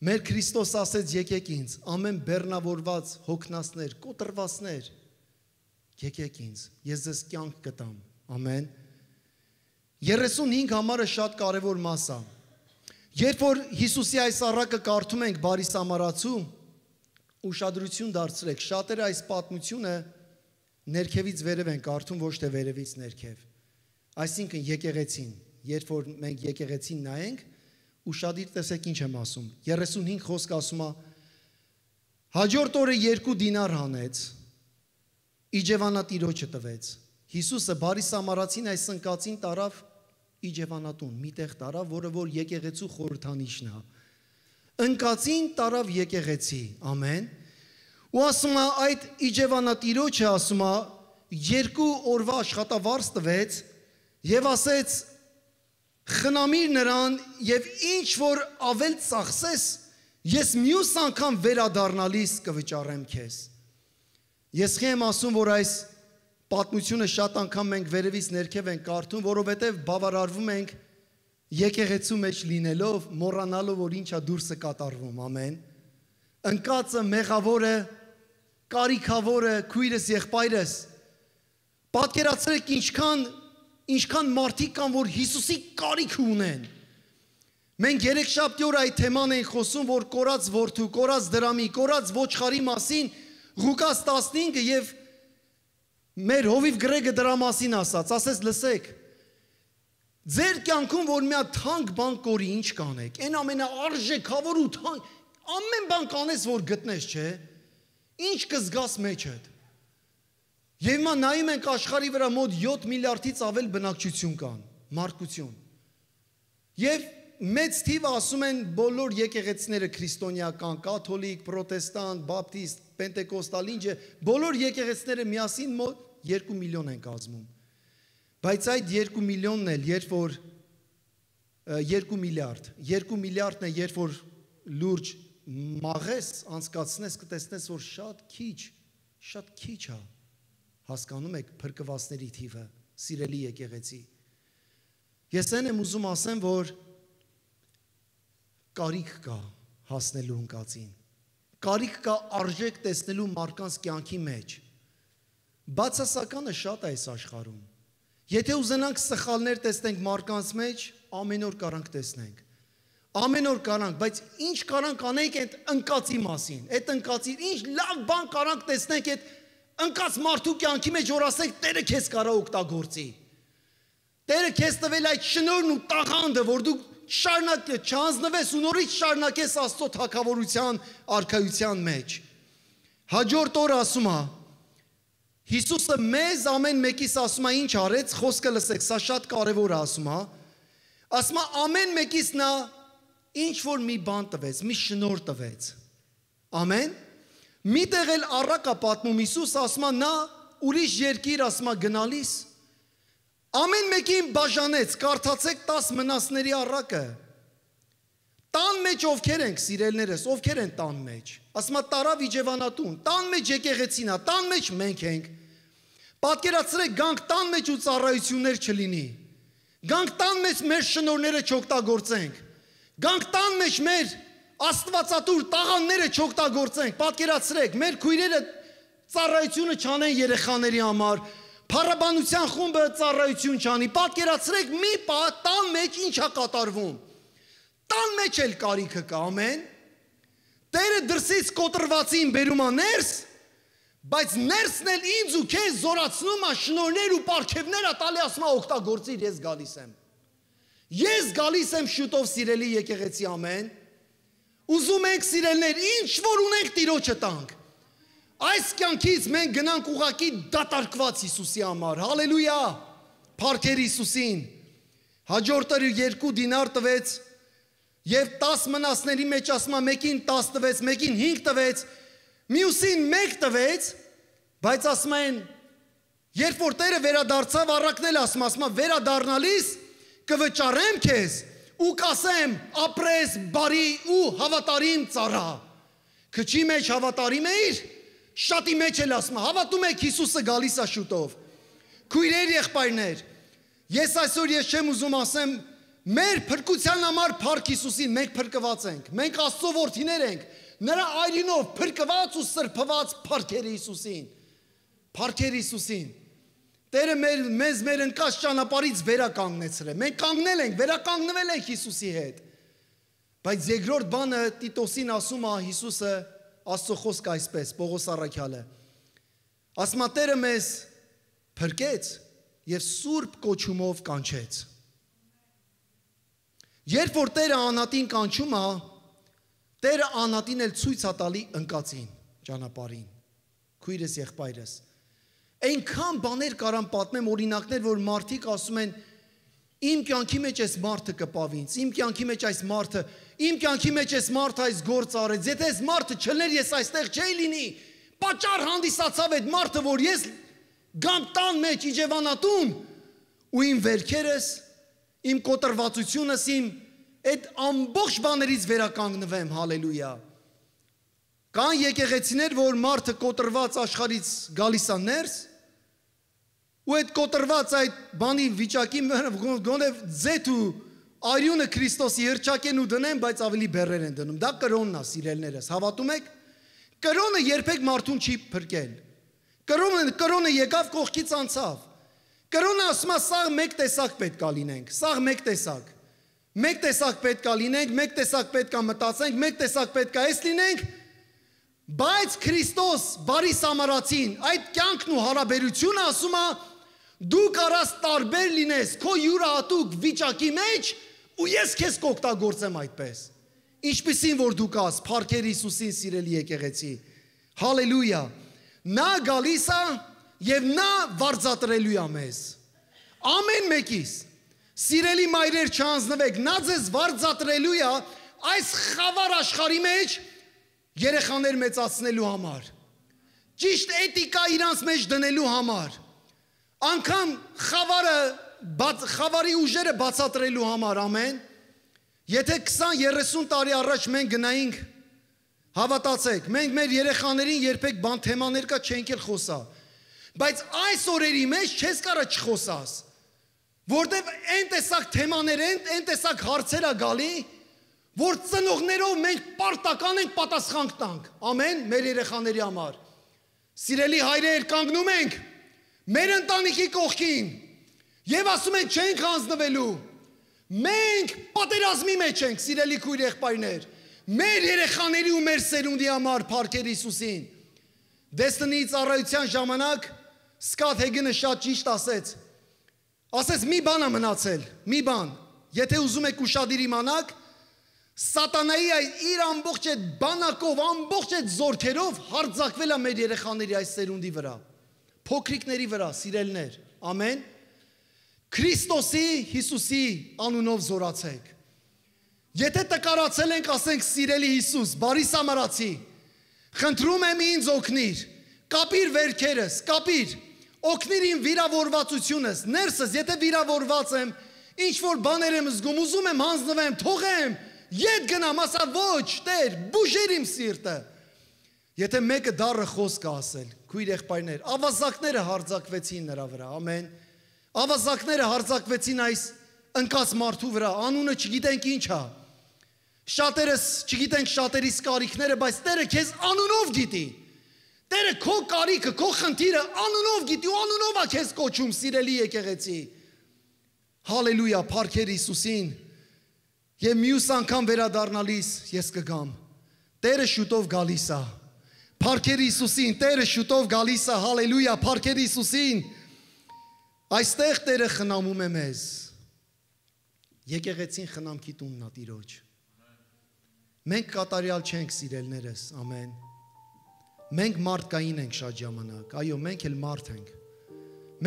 մեր Քրիստոս ասեց եկեք ինձ, ամեն բեռնավորված հոգնածներ, կոտրվածներ, եկեք ինձ, ես ձեզ կյանք կտամ, ամեն։ 35 համարը շատ կարևոր մաս է։ Երբ որ Հիսուսի այս առակը կարդում ենք Բարի Սամարացու, ուշադրություն դարձրեք, շատերը այս պատմությունը ներքևից վերև են կարդում, ոչ թե վերևից ներքև։ Այսինքն եկեղեցին, երբ որ մենք եկեղեցին նայենք, ուշադիր տեսեք ինչ եմ ասում։ 35 խոսք ասում է. հաջորդ օրը 2 դինար հանեց, իջևանատիրոջը տվեց։ Հիսուսը Բարի Սամարացին այս ընկածին տարավ իջևանատուն, միտեղ տարավ, որը որ եկեղեցու խորհրդանիշն է։ Ընկածին տարավ եկեղեցի, ամեն։ Ու ասում է այդ իջևանատիրոջը ասում է 2 օրվա աշխատավարձ տվեց եւ ասեց խնամիր նրան եւ ինչ որ ավել ծախսես ես մյուս անգամ վերադառնալիս կվճարեմ քեզ։ Ես խեմ ասում, որ այս պատմությունը շատ անգամ մենք վերևից ներքև ենք կարդում, որովհետեւ բավարարվում ենք եկեղեցու մեջ լինելով, մոռանալով, որ ինչա դուրսը կատարվում, ամեն։ Ընկածը, մեղավորը, կարիքավորը, քույրս, եղբայրս, պատկերացրեք ինչքան մարդիկ կան, որ Հիսուսի կարիք ունեն։ Մենք երեքշաբթի օր այդ թեման ենք խոսում, որ կորած որդու, կորած դրամի, կորած ոչխարի մասին Ղուկաս 15-ը եւ մեր հովիվ Գրեգը դրա մասին ասեց, լսեք, ձեր կյանքում որ մի հատ թանկ բան կորի, ինչ կանեք, այն ամենաարժեքավոր ու թանկ, ամեն բան կանես, որ գտնես, չէ, ինչ կզգաս մեջդ։ Եվ հիմա նայում ենք աշխարհի վրա մոտ 7 միլիարդից ավել բնակչություն կան, մարդկություն։ Եվ մեծ թիվը ասում են բոլոր եկեղեցիները քրիստոնեական, կաթոլիկ, պրոտեստանտ, բապտիստ, պենտեկոստալ, ինչը, բոլոր եկեղեցիները միասին մոտ 2 միլիոն են կազմում։ Բայց այդ 2 միլիոնն էլ, երբ որ 2 միլիարդ, 2 միլիարդն է, երբ որ լուրջ մաղես անցկացնես, կտեսնես, որ շատ քիչ է, հասկանում եք փրկվածների թիվը, սիրելի եկեղեցի։ Ես այն եմ ուզում ասեմ, որ կարիք կա հասնելու ընկածին, կարիք կա արժեք տեսնելու մարդկանց կյանքի մեջ, բացասականը շատ է այս աշխարհում, եթե ուզենանք սխալներ տեսնենք մարդկանց մեջ, ամեն օր կարանք տեսնենք, ամեն օր կարանք, բայց ինչ կարանք անենք այդ ընկածի մասին, այդ ընկածի, ինչ լավ բան կարանք տեսնենք այդ ընկած մարդու կյանքի մեջ, որ ասենք Տերը քեզ կարա օգտագործի, Տերը քեզ տվել այդ շնորհն ու տաղանդը, որ դու չհանձնվես ու նորից շարունակես Աստծո թագավորության արքայության մեջ։ Հաջորդ օրը ասում է, Հիսուսը մեզ ամեն մեկիս ասում է ինչ արեց, խոսքը լսեք, սա շատ կարևոր է ասում է ամեն մեկիս նա ինչ որ մի բան տվեց, մի շնորհ տվեց։ Ամեն։ Միտեղ էլ առակա պատմում Հիսուս ասում է նա ուրիշ երկիր, ասում գնալիս, ամեն մեկին բաժանեց, կարդացեք 10 մնացների առակը։ Տան մեջ ովքեր ենք, սիրելներս, ովքեր են տան մեջ։ Ասում տարավ իջևանատուն, տան մեջ եկեղեցին է, տան մեջ մենք ենք։ Պատկերացրեք, գանք տան մեջ ու ծառայություններ չլինի։ Գանք տան մեջ մեր շնորհները չօգտագործենք։ Գանք տան մեջ մեր աստվածատուր տաղանները չօգտագործենք։ Պատկերացրեք, մեր քույրերը ծառայությունը չանեն երեխաների համար, փառաբանության խումբը ծառայություն չանի։ Պատկերացրեք, մի տան մեջ ինչ է կատարվում։ Տան մեջ էլ կարիքը կա, ամեն։ Տերը դրսից կոտրվածին բերում է ներս, բայց ներսն էլ ինձ ու քեզ զորացնում է շնորհներ ու պարգևներ տալի, ասում է օգտագործիր, ես գալիս եմ։ Ես գալիս եմ շուտով, սիրելի եկեղեցի, ամեն։ Ուզում ենք, սիրելներ, ինչ որ ունենք Տիրոջը տանք։ Այս կյանքից մենք գնանք ուղղակի դատարկված Հիսուսի համար, հալելույա, փառքեր Հիսուսին։ Հաջորդ օրը 2 դինար տվեց, եւ 10 մնացների մեջ ասում է մեկին 10 տվեց, մեկին 5 տվեց, մյուսին 1 տվեց, բայց ասում են, երբ որ Տերը վերադարձավ, առակն էլ ասում վերադառնալիս կվճարեմ քեզ ու կասեմ ապրես բարի ու հավատարիմ ծառա։ Քչի մեջ հավատարիմ էիր, շատի մեջ էլ ասում հավատում եք Հիսուսը գալիս է շուտով։ Քույրեր, եղբայրներ, ես այսօր չեմ ուզում ասեմ մեր փրկության համար փառք Հիսուսին, մենք փրկված ենք, մենք Աստծո որդիներ ենք, նրա այրինով փրկված ու սրբված փառքեր Հիսուսին, փառքեր Հիսուսին։ Տերը մեզ մեր ընկած ճանապարհից վերականգնեցրել է, մենք կանգնել ենք, վերականգնվել ենք Հիսուսի հետ։ Բայց երկրորդ բանը Տիտոսին ասում է Հիսուսը, Աստծո խոսքը այսպես, Պողոս առաքյալը, ասում է Տերը մեզ փրկեց եւ սուրբ կոչումով կանչեց։ Երբ որ Տերը անատին կանչում է, Տերը անատին էլ ցույց է տալի ընկածին ճանապարհին։ Քույրս, եղբայրս, այնքան բաներ կարամ պատմեմ, օրինակներ, որ մարդիկ ասում են իմ կյանքի մեջ այս մարդը կպավ ինձ, իմ կյանքի մեջ այս մարդը, իմ կյանքի մեջ այս մարդը այս գործ արեց, եթե այս մարդը չլներ, ես այստեղ չէի լինի, պատճառ հանդիսացավ այդ մարդը, որ ես գամ տան մեջ իջևանատուն ու իմ վերքերս, իմ կոտրվածությունս, իմ այդ ամբողջ բաներից վերականգնվեմ, հալելույա։ Կան եկեղեցիներ, որ մարդը կոտրված աշխարհից գալիս է ներս, ու այդ կոտրված այդ բանի վիճակի գոնե ձեթ ու արյունը Քրիստոսի հրճակեն ու դնեն, բայց ավելի բեռեր են դնում։ Դա կրոնն է, սիրելներս, հավատում եք։ Կրոնը երբեք մարդուն չի փրկել։ Կրոնը եկավ կողքից անցավ։ Կրոնը ասում է սաղ մեկ տեսակ պետք է լինենք, սաղ մեկ տեսակ։ Մեկ տեսակ պետք է լինենք, մեկ տեսակ պետք է մտածենք, մեկ տեսակ պետք է այս լինենք, բայց Քրիստոս բարի սամարացին այդ կյանքն ու հարաբերությունը ասում է դու կարաս տարբեր լինես քո յուրահատուկ վիճակի մեջ ու ես քեզ կօգտագործեմ այդպես։ Ինչպիսին որ դու կաս, փառքեր Հիսուսին, սիրելի եկեղեցի։ Հալելույա։ Նա գալիս է եւ նա վարձատրելու է մեզ։ Ամեն մեկիս։ Սիրելի մայրեր, չանձնվեք, նա ձեզ վարձատրելու է այս խավար աշխարհի մեջ երեխաներ մեծացնելու համար, ճիշտ էթիկա իրանց մեջ դնելու համար, անգամ խավարի ուժերը բացատրելու համար, ամեն։ Եթե 20-30 տարի առաջ մենք գնայինք, հավատացեք, մենք մեր երեխաներին երբեք բան թեմաներ կա չենք էլ խոսա, բայց այս օրերի մեջ չես կարա չխոսաս, որտեվ այն տեսակ թեմաներ են, այն տեսակ հարցեր է գալի, որ ծնողներով մենք պարտական ենք պատասխան տանք, ամեն, մեր երեխաների համար։ Սիրելի հայրեր, կանգնում ենք մեր ընտանիքի կողքին եւ ասում ենք չենք հանձնվելու։ Մենք պատերազմի մեջ ենք, սիրելի քույր եղբայրներ, մեր երեխաների ու մեր սերունդի համար, փառքեր Հիսուսին։ Դեստնի ծառայության ժամանակ Սկաթ Հեգենը շատ ճիշտ ասեց մի բան է մնացել, մի բան, եթե ուզում եք ուշադիր իմանաք, Սատանայի իր ամբողջ այդ բանակով, ամբողջ այդ զորքերով հարձակվել է մեր երեխաների այս սերունդի վրա, փոքրիկների վրա, սիրելներ, ամեն, Քրիստոսի, Հիսուսի անունով զորացեք։ Եթե տկարացել ենք, ասենք սիրելի Հիսուս, բարի սամարացի, խնդրում եմ ինձ օգնիր, կապիր վերքերս, կապիր, օգնիր իմ վիրավորվածությունս, ներսս, եթե վիրավորված եմ, ինչ որ բաներ եմ զգում, ուզում եմ հանձնվեմ, թողեմ, ետ գնամ, ասա ոչ, Տեր, բուժիր իմ սիրտը։ Եթե մեկը դառը խոսք է ասել, քույր եղբայրներ, ավազակները հարձակվեցին նրա վրա, ամեն։ Ավազակները հարձակվեցին այս ընկած մարդու վրա, անունը չգիտենք ինչ է։ Շատերս չգիտենք շատերիս կարիքները, բայց Տերը քեզ անունով գիտի։ Տերը քո կարիքը, քո խնդիրը անունով գիտի ու անունով է քեզ կոչում, սիրելի եկեղեցի։ Հալելույա, փառքեր Հիսուսին։ Եվ մյուս անգամ վերադառնալիս ես կգամ։ Տերը շուտով գալիս է։ Փառքեր Հիսուսին, Տերը շուտով գալիս է, հալելույա, փառքեր Հիսուսին։ Այստեղ Տերը խնամում է մեզ։ Եկեղեցին խնամքի տունն է Տիրոջ։ Մենք կատարյալ չենք, սիրելներս, ամեն։ Մենք մարդկային ենք շատ ժամանակ, այո, մենք էլ մարդ ենք։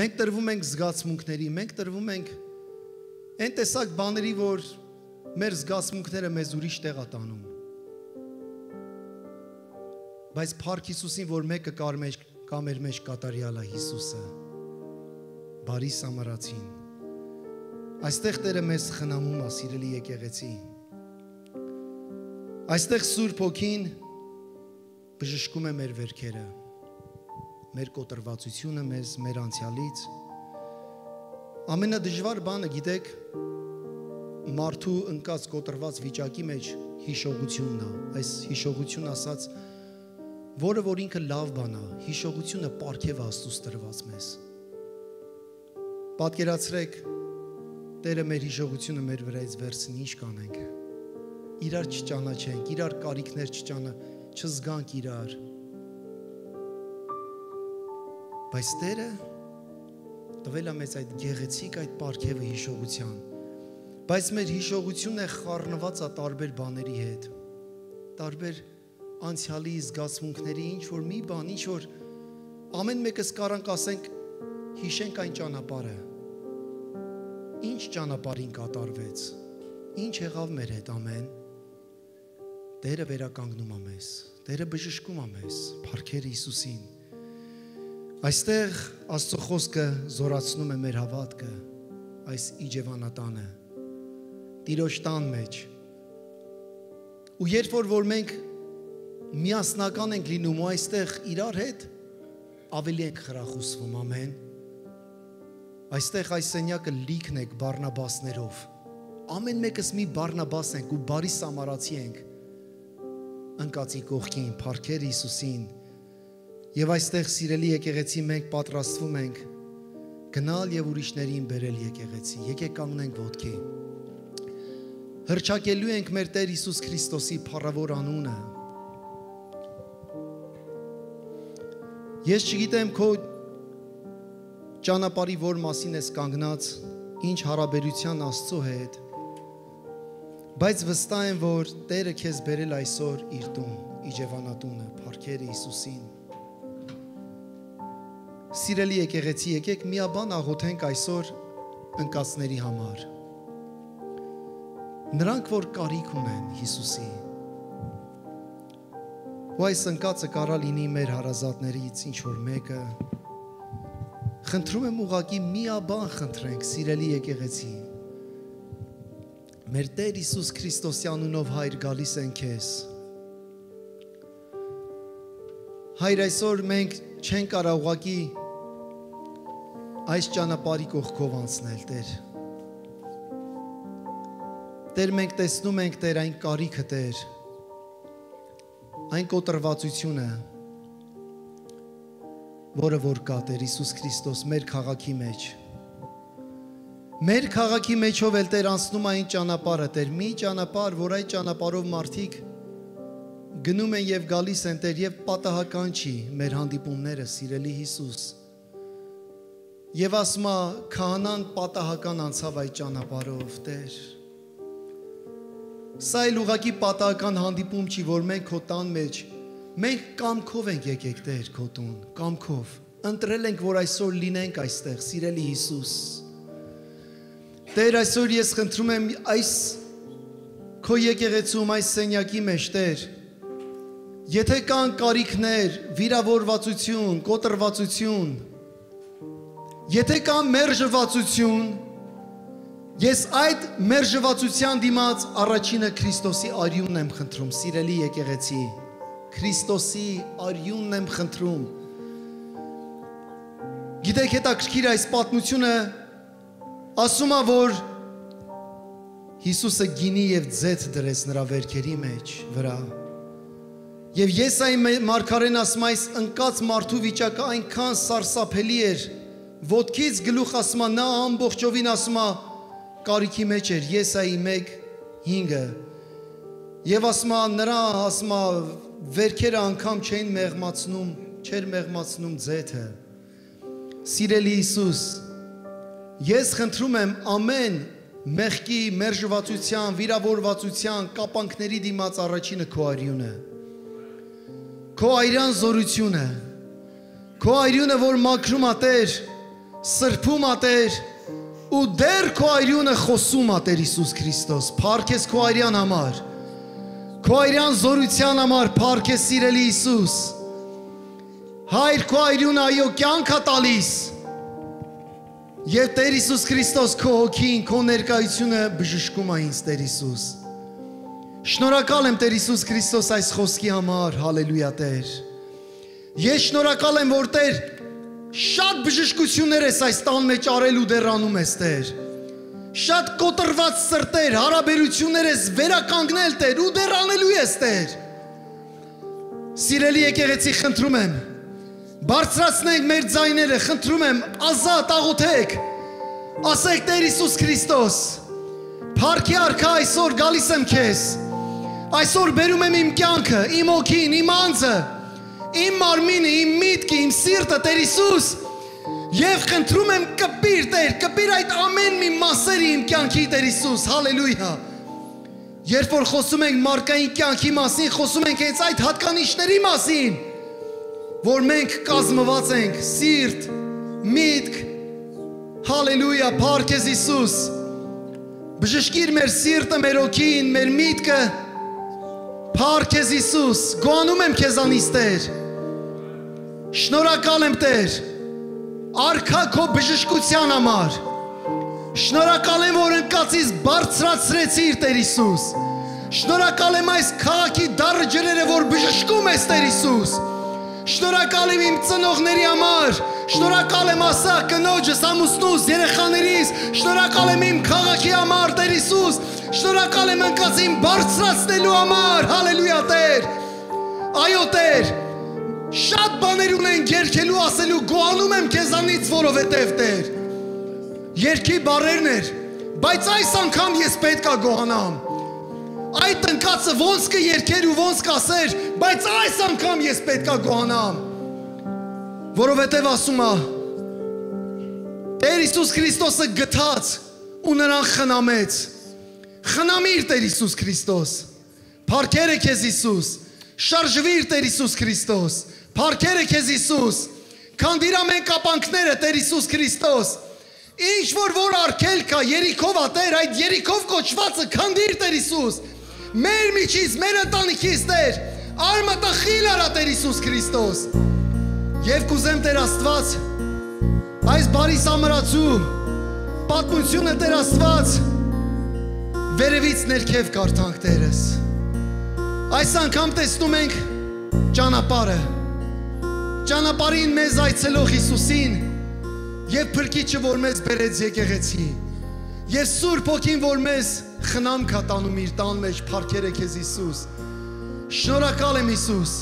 Մենք տրվում ենք զգացմունքների, մենք տրվում ենք այն տեսակ բաների, որ մեր զգացմունքները մեզ ուրիշ տեղ է տանում։ Բայց փառք Հիսուսին, որ մեկը կա մեր մեջ կատարյալ է Հիսուսը, բարի Սամարացին։ Այստեղ Տերը մեզ խնամում է, սիրելի եկեղեցի։ Այստեղ Սուրբ Հոգին բժշկում է մեր վերքերը, մեր կոտրվածությունը մեզ, մեր անցյալից։ Ամենադժվար բանը, գիտեք, մարդու ընկած կոտրված վիճակի մեջ հիշողությունն է, այս հիշողություն ասած, որը որ ինքը լավ բան է, հիշողությունը պարգև Աստծուց տրված մեզ։ Պատկերացրեք, Տերը մեր հիշողությունը մեր վրայից վերցնի, ինչ կանենք։ Իրար չճանաչենք, իրար կարիքներ չզգանք իրար։ Բայց Տերը տվել է մեզ այդ գեղեցիկ այդ պարգևը հիշողության։ Բայց մեր հիշողությունն է խառնված է տարբեր բաների հետ։ Տարբեր անցյալի զգացմունքների, ինչ որ մի բան, ինչ որ ամեն մեկս կարանք ասենք հիշենք այն ճանապարհը։ Ինչ ճանապարհին կատարվեց։ Ինչ եղավ մեր հետ, ամեն։ Տերը վերականգնում է մեզ, Տերը բժշկում է մեզ, փառքեր Հիսուսին։ Այստեղ Աստծո խոսքը զորացնում է մեր հավատքը, այս իջևանատանը, Տիրոջ տան մեջ։ Ու երբ որ մենք միասնական ենք լինում ու այստեղ իրար հետ ավելի ենք խրախուսվում, ամեն։ Այստեղ այս սենյակը լիքն եք բառնաբասներով։ Ամեն մեկս մի բառնաբաս ենք ու բարի Սամարացի ենք։ Ընկածի կողքին, փառքեր Հիսուսին։ Եվ այստեղ սիրելի եկեղեցի մենք պատրաստվում ենք գնալ եւ ուրիշներին բերել եկեղեցի։ Եկեք կանգնենք ոտքի։ Հռչակելու ենք մեր Տեր Հիսուս Քրիստոսի փառավոր անունը։ Ես չգիտեմ քո ճանապարհի որ մասին ես կանգնած, ինչ հարաբերության Աստծո հետ, բայց վստահ եմ, որ Տերը քեզ բերել այսօր իր տուն, իջևանատունը, փառքեր Հիսուսին։ Սիրելի եկեղեցի, եկեք միաբան աղոթենք այսօր ընկածների համար։ Նրանք, որ կարիք ունեն Հիսուսի։ Ու այս ընկածը կարա լինի մեր հարազատներից ինչ որ մեկը։ Խնդրում եմ ուղղակի միաբան խնդրենք, սիրելի եկեղեցի։ Մեր Տեր Հիսուս Քրիստոսի անունով Հայր գալիս են քեզ։ Հայր, այսօր մենք չենք կարող ուղղակի այս ճանապարհի կողքով անցնել, Տեր։ Տեր, մենք տեսնում ենք, Տեր, այն կարիքը, Տեր, այն կոտրվածությունը, որը որ կա, Տեր Հիսուս Քրիստոս, մեր քաղաքի մեջ։ Մեր քաղաքի մեջով էլ Տեր անցնում այն ճանապարհը, Տեր, մի ճանապարհ, որ այդ ճանապարհով մարդիկ գնում են եւ գալիս են, Տեր, եւ պատահական չի մեր հանդիպումները, սիրելի Հիսուս։ Եվ ասում է, քահանան պատահական անցավ այդ ճանապարհով, Տեր։ Սա էլ ուղղակի պատահական հանդիպում չի, որ մենք քո տան մեջ, մենք կամքով ենք եկեք, Տեր, քո տուն, կամքով։ Ընտրել ենք, որ այսօր լինենք այստեղ, սիրելի Հիսուս։ Տեր, այսօր ես խնդրում եմ այս քո եկեղեցում, այս սենյակի մեջ, Տեր, եթե կան կարիքներ, վիրավորվածություն, կոտրվածություն, Եթե կա մերժվածություն, ես այդ մերժվածության դիմաց առաջինը Քրիստոսի արյունն եմ խնդրում, սիրելի եկեղեցի, Քրիստոսի արյունն եմ խնդրում։ Գիտեք, հետաքրքիր այս պատմությունը ասում է, որ Հիսուսը գինի և ձեթ դրեց նրա վերքերի մեջ վրա։ Եվ Եսայի մարգարեն ասում այս ընկած մարդու վիճակը այնքան սարսափելի էր, ոտքից գլուխ ասում նա ամբողջովին ասում կարիքի մեջ էր, Եսայի 1:5-ը։ Եվ ասում նրա ասում վերքերը անգամ չէր մեղմացնում ձեթը։ Սիրելի Հիսուս, ես խնդրում եմ ամեն մեղքի, մերժվածության, վիրավորվածության, կապանքների դիմաց առաջինը քո արյունը, քո այրան զորությունը, քո արյունը, որ մաքրում ա Տեր, սրբում ա Տեր, ու դեռ քո այրյունը խոսում ա Տեր Հիսուս Քրիստոս, փառք ես քո այրյան համար, քո այրյան զորության համար, փառք ես սիրելի Հիսուս, Հայր քո այրյունը այո կյանք ա տալիս, և Տեր Հիսուս Քրիստոս քո հոգին, քո ներկայությունը բժշկում ա ինձ Տեր Հիսուս։ Շնորհակալ եմ Տեր Հիսուս Քրիստոս այս խոսքի համար, հալելույա Տեր։ Ես շնորհակալ եմ, որ Տեր շատ բժշկություններ ես այս տան մեջ արել ու դեռ անում ես Տեր։ Շատ կոտրված սրտեր, հարաբերություններ ես վերականգնել Տեր ու դեռ անելու ես Տեր։ Սիրելի եկեղեցի, խնդրում եմ, բարձրացնենք մեր ձայները, խնդրում եմ, ազատ աղոթեք, ասեք Տեր Հիսուս Քրիստոս, փառքի արքա այսօր գալիս եմ քեզ, այսօր բերում եմ իմ կյանքը, իմ հոգին, իմ անձը, իմ մարմինը, իմ միտքը, իմ սիրտը, Տեր Հիսուս, եւ խնդրում եմ կպիր Տեր, կպիր այդ ամեն մի մասերը իմ կյանքի Տեր Հիսուս, հալելույա։ Երբ որ խոսում ենք մարդկային կյանքի մասին, խոսում ենք հենց այդ հատկանիշների մասին, որ մենք կազմված ենք սիրտ, միտք, հալելույա, փառք ես Հիսուս, բժշկիր մեր սիրտը, մեր հոգին, մեր միտքը, փառք ես Հիսուս, գոհանում եմ քեզանից Տեր, շնորհակալ եմ Տեր, արքա քո բժշկության համար, շնորհակալ եմ, որ ընկածից բարձրացրեցիր Տեր Հիսուս, շնորհակալ եմ այս քաղաքի դառը ջրերը, որ բժշկում ես Տեր Հիսուս, շնորհակալ եմ իմ ծնողների համար, շնորհակալ եմ ասա կնոջս, ամուսնուս, երեխաներիս, շնորհակալ եմ իմ քաղաքի համար Տեր Հիսուս, շնորհակալ եմ ընկածին բարձրացնելու համար, հալելույա Տեր, այո Տեր, շատ բաներ ունենք երգելու ասելու, գոհանում եմ քեզանից, որովհետև Տեր, երգի բառերն էր, բայց այս անգամ ես պետք է գոհանամ, այդ ընկածը ոնց կերքեր ու ոնց կասեր, բայց այս անգամ ես պետք է գոհանամ, որովհետև ասում է, Տեր Հիսուս Քրիստոսը գթած ու նրան խնամեց, խնամիր Տեր Հիսուս Քրիստոս, փառքերը քեզ Հիսուս, շարժվիր Տեր Հիսուս Քրիստոս, փառքերը քեզ Հիսուս, քանդիրա մենք կապանքները Տեր Հիսուս Քրիստոս, ինչ որ արգել կա, երիքով ա Տեր, այդ երիքով կոչվածը քանդիր Տեր Հիսուս, մեր միջից, մեր ընտանիքից Տեր, արմատախիլ արա Տեր Հիսուս Քրիստոս, և կուզեմ Տեր Աստված, այս բարի սամրացու, պատմությունը Տեր Աստված, վերևից ներքև կարդանք Տերս, այս անգամ տեսնում ենք ճանապարհը, ճանապարհին մեզ այցելող Հիսուսին, և փրկիչը, որ մեզ բերեց եկեղեցի, և Սուրբ Հոգին, որ մեզ խնամք ա տանում իր տան մեջ, փառքերը քեզ Հիսուս, շնորհակալ եմ Հիսուս,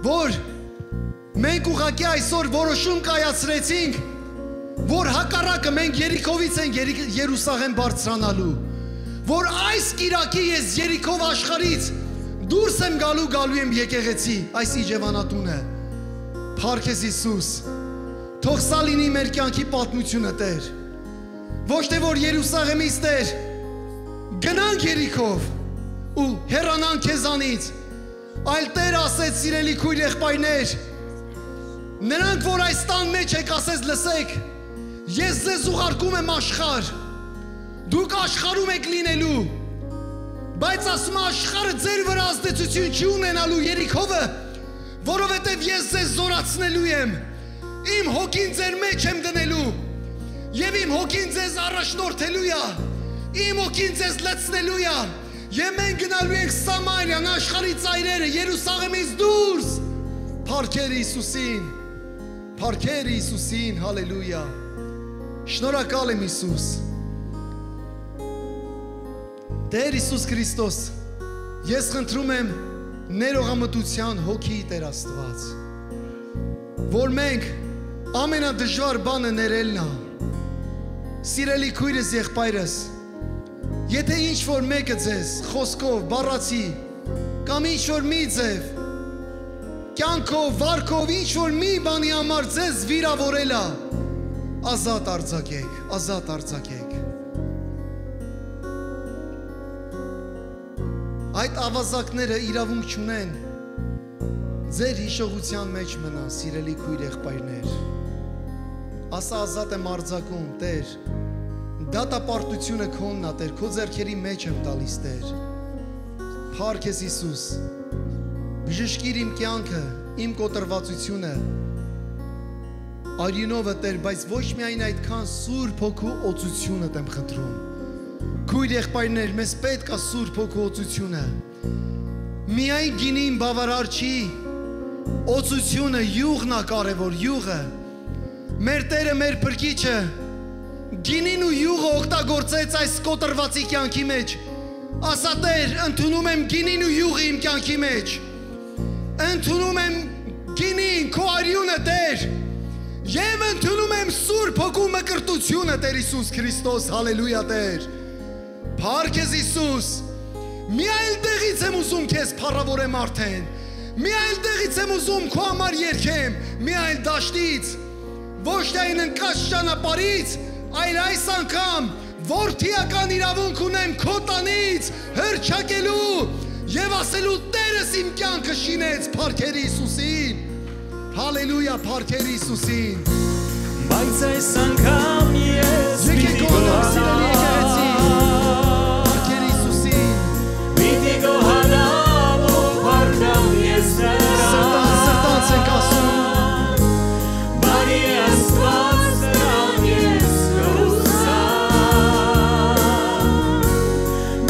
որ մենք ուղղակի այսօր որոշում կայացրեցինք, որ հակառակը մենք Երիքովից ենք Երուսաղեմ բարձրանալու, որ այս կիրակի ես Երիքով աշխարհից դուրս եմ գալու եմ եկեղեցի, այս իջևանատունը, փառք ես Հիսուս, թող սա լինի մեր կյանքի պատմությունը Տեր, ոչ թե որ Երուսաղեմից Տեր, գնանք Երիքով ու հեռանանք քեզանից, այլ Տեր ասեց սիրելի քույր եղբայրներ, նրանք որ այս տան մեջ եք ասեց լսեք, ես ձեզ ուղարկում եմ աշխարհ, դուք աշխարհում եք լինելու, բայց ասում աշխարհը ձեր վրա ազդեցություն չի ունենալու Երիքովը, որովհետև ես ձեզ զորացնելու եմ, Իմ հոգին ձեր մեջ եմ դնելու եւ իմ հոգին ձեզ առաջնորդելու է, իմ հոգին ձեզ լցնելու է եւ մենք գնալու ենք Սամարիան, աշխարհի ծայրերը, Երուսաղեմից դուրս, փառքեր Հիսուսին, հալելույա։ Շնորհակալ եմ Հիսուս։ Տեր Հիսուս Քրիստոս, ես խնդրում եմ ներողամտության հոգի Տեր Աստված, որ մենք ամենադժվար բանը ներելն է։ Սիրելի քույրս, եղբայրս, եթե ինչ-որ մեկը ձեզ խոսքով, բառացի կամ ինչ-որ մի ձև, կյանքով, վարքով, ինչ-որ մի բանի համար ձեզ վիրավորել է, ազատ արձակեք։ Այդ ավազակները իրավունք չունեն ձեր հիշողության մեջ մնան, սիրելի քույր եղբայրներ։ Ասա ազատ եմ արձակում, Տեր, դատապարտությունը քոնն է, Տեր, քո ձեռքերի մեջ եմ տալիս, Տեր։ Փառք ես Հիսուս, բժշկիր իմ կյանքը, իմ կոտրվածությունը, արյունովը, Տեր, բայց ոչ միայն այդքան Սուրբ Հոգու օծությունը եմ խնդրում։ Քույր եղբայրներ, մեզ պետք է Սուրբ Հոգու օծությունը։ Միայն գինին բավարար չի, օծությունը, յուղն է կարևոր, յուղը։ Մեր Տերը, մեր Փրկիչը գինին ու յուղը օգտագործեց այս կոտրվածի կյանքի մեջ։ Ասա Տեր, ընդունում եմ գինին ու յուղը իմ կյանքի մեջ։ Ընդունում եմ գինին, քո արյունը, Տեր, եւ ընդունում եմ Սուրբ Հոգու մկրտությունը, Տեր Հիսուս Քրիստոս, հալելույա, Տեր։ Փառք ես Հիսուս։ Մի այլ տեղից եմ ուզում քեզ փառավորեմ արդեն։ Մի այլ տեղից եմ ուզում քո համար երգեմ, մի այլ դաշտից, ոչ թե այն ընկած ճանապարհից, այլ այս անգամ որդիական իրավունք ունեմ քո տանից հռչակելու եւ ասելու Տերս իմ կյանքը շինեց, փառքեր Հիսուսին, հալելույա, փառքեր Հիսուսին։ Բայց այս անգամ ես եկեք գոհանանք, սիրելի եկեղեցի, փառքեր Հիսուսին, պիտի գոհանամ ու փառքամ ես նրան, սրտանց ենք ասում, բարի Աստված նրան ես կհուսամ,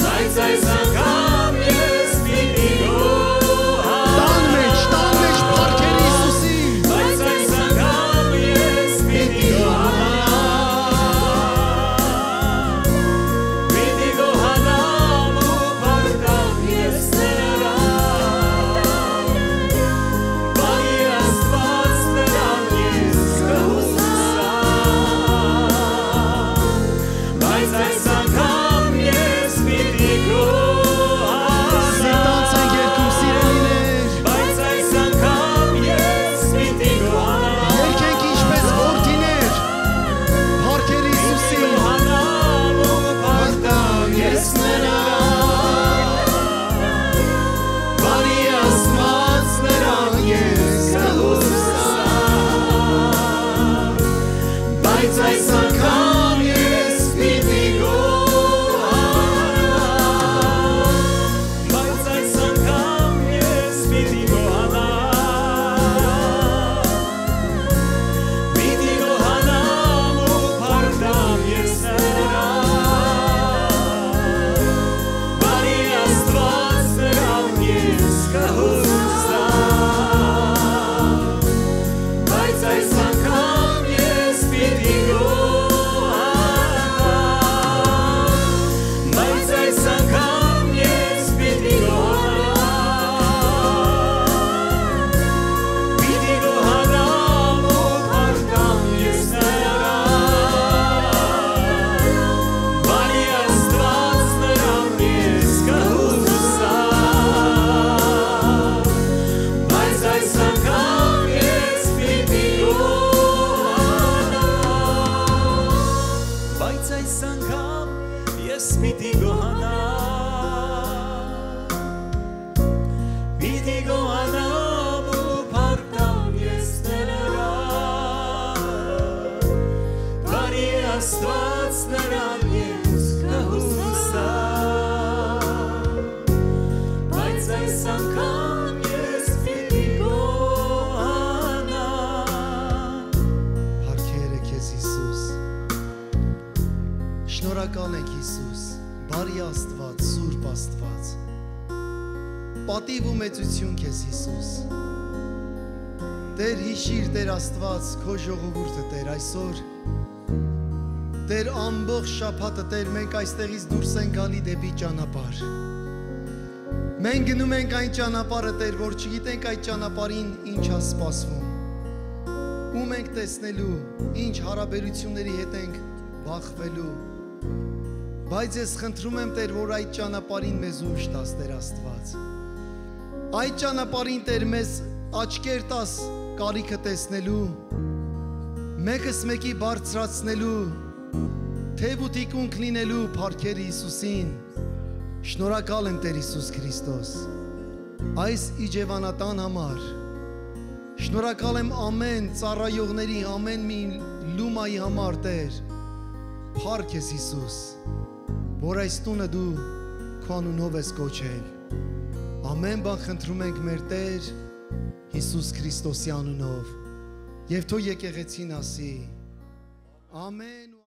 բայց այս անգամ ես պիտի գոհանամ, տան մեջ փառքեր Հիսուսին, բայց այս անգամ ես պիտի գոհանամ, պիտի գոհանամ ու փառքամ ես նրան, բարի Աստված նրան ես կհուսամ, բայց այս անգամ ես պիտի գոհանամ, սրտանց ենք երկում, սիրելիներ, բայց այս անգամ ես պիտի գոհանամ, երկենք ինչպես որդիներ, փառքեր Հիսուսին, գոհանամ ու փառքամ ես նրան, բարի Աստված նրան ես կհուսամ, բայց այս անգամ ես պիտի գոհանամ, բայց այս անգամ ես պիտի գոհանամ, պիտի գոհանամ ու փառքամ ես նրան, բարի Աստված նրան ես կհուսամ, բայց այս անգամ ես պիտի գոհանամ, բայց այս անգամ ես պիտի գոհանամ, պիտի գոհանամ ու փառքամ ես նրան, բարի Աստված նրան ես կհուսամ, բայց այս անգամ ես պիտի գոհանամ, բայց այս անգամ ես պիտի գոհանամ, պիտի գոհանամ ու փառքամ ես նրան, բարի Աստված նրան ես կհուսամ, բայց այս անգամ ես պիտի գոհանամ, Արի Աստված, Սուրբ Աստված։ Պատիվ ու մեծություն քեզ Հիսուս։ Տեր հիշիր Տեր Աստված քո ժողովուրդը Տեր այսօր։ Տեր ամբողջ շաբաթը Տեր մենք այստեղից դուրս ենք գալի դեպի ճանապարհ։ Մենք գնում ենք այն ճանապարհը Տեր, որ չգիտենք այդ ճանապարհին ինչ է սպասվում։ Ում ենք տեսնելու, ինչ հարաբերությունների հետ ենք բախվելու։ Բայց ես խնդրում եմ Տեր, որ այդ ճանապարհին մեզ ուժ տաս Տեր Աստված։ Այդ ճանապարհին Տեր մեզ աչքեր տաս կարիքը տեսնելու, մեկս մեկի բարձրացնելու, թև ու թիկունք լինելու փառքեր Հիսուսին։ Շնորհակալ եմ Տեր Հիսուս Քրիստոս այս իջևանատան համար։ Շնորհակալ եմ ամեն ծառայողների, ամեն մի լումայի համար Տեր։ Փառք ես Հիսուս, որ այս տունը դու քո անունով ես կոչել։ Ամեն բան խնդրում ենք մեր Տեր Հիսուս Քրիստոսի անունով։ Եվ թող եկեղեցին ասի. Ամեն